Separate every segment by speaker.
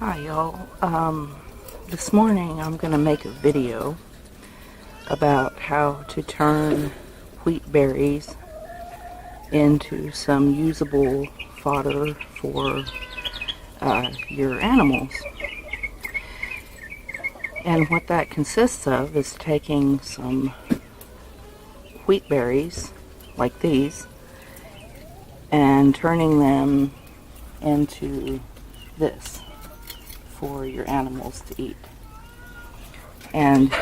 Speaker 1: Hi y'all. This morning I'm going to make a video about how to turn wheat berries into some usable fodder for your animals. And what that consists of is taking some wheat berries like these and turning them into this for your animals to eat. And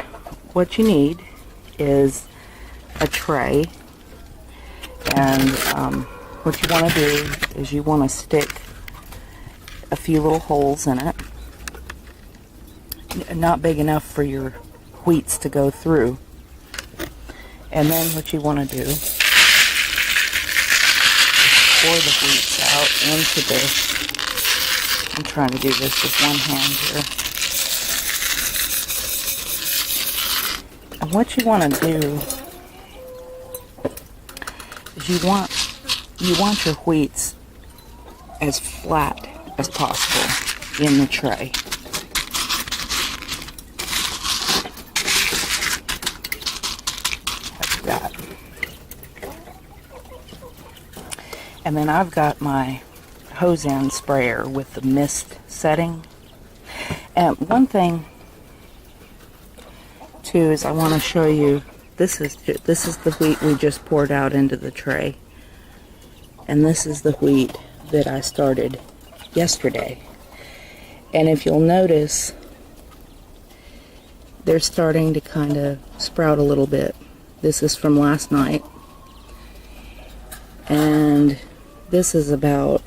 Speaker 1: what you need is a tray, and what you want to do is you want to stick a few little holes in it, not big enough for your wheats to go through. And then what you want to do is pour the wheats out into this. I'm trying to do this with one hand here. And what you want to do is you want your wheats as flat as possible in the tray. Like that. And then I've got my hose end sprayer with the mist setting. And one thing too is I want to show you, this is the wheat we just poured out into the tray, and this is the wheat that I started yesterday. And if you'll notice, they're starting to kind of sprout a little bit. This is from last night, and this is about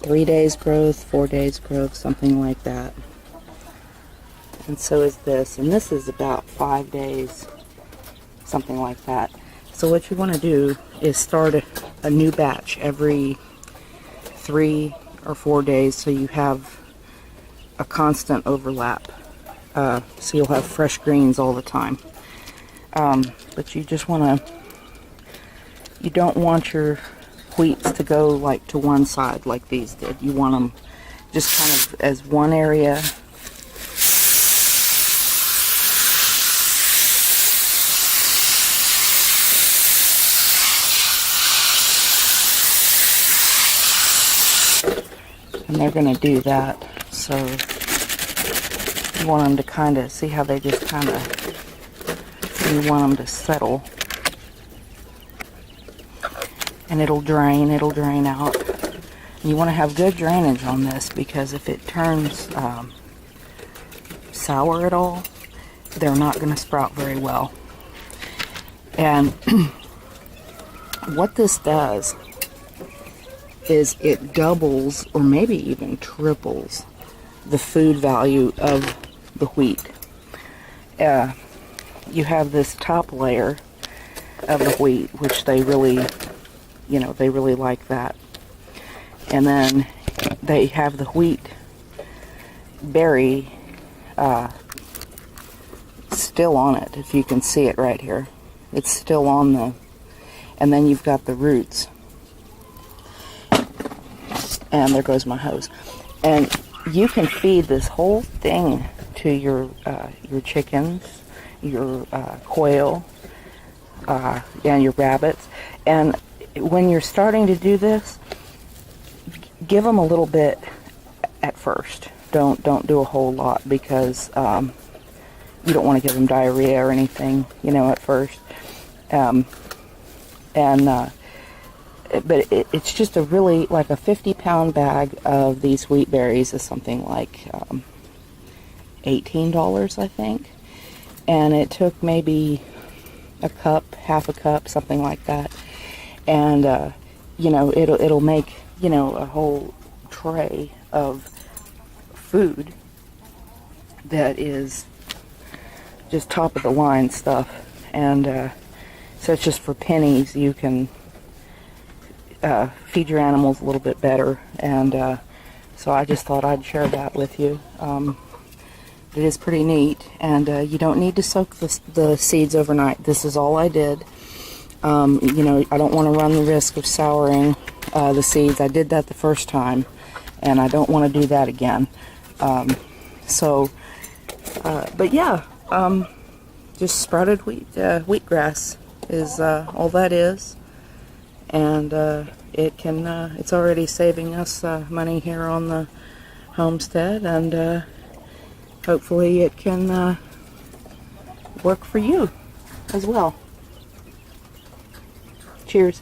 Speaker 1: 3 days growth, 4 days growth, something like that. And so is this, and this is about 5 days, something like that. So what you want to do is start a new batch every 3 or 4 days, so you have a constant overlap. So you'll have fresh greens all the time. But you just want to, you don't want your wheats to go like to one side like these did. You want them just kind of as one area. And they're going to do that. So you want them to kind of, see how they just kind of, you want them to settle. And it'll drain out. And you want to have good drainage on this, because if it turns sour at all, they're not going to sprout very well. And what this does is it doubles or maybe even triples the food value of the wheat. You have this top layer of the wheat, which they really, they really like that. And then they have the wheat berry still on it, if you can see it right here. It's still on the, and then you've got the roots. And there goes my hose. And you can feed this whole thing to your chickens, your quail, and your rabbits. And when you're starting to do this, give them a little bit at first. Don't do a whole lot, because you don't want to give them diarrhea or anything, at first. But it's just a really, like a 50-pound bag of these wheat berries is something like $18, I think. And it took maybe a cup, half a cup, something like that. And, it'll make, a whole tray of food that is just top of the line stuff. And so it's just for pennies. You can feed your animals a little bit better. And so I just thought I'd share that with you. It is pretty neat, and you don't need to soak the seeds overnight. This is all I did. I don't want to run the risk of souring the seeds. I did that the first time, and I don't want to do that again. But yeah, just sprouted wheatgrass is all that is, and it's already saving us money here on the homestead, and hopefully it can work for you as well. Cheers.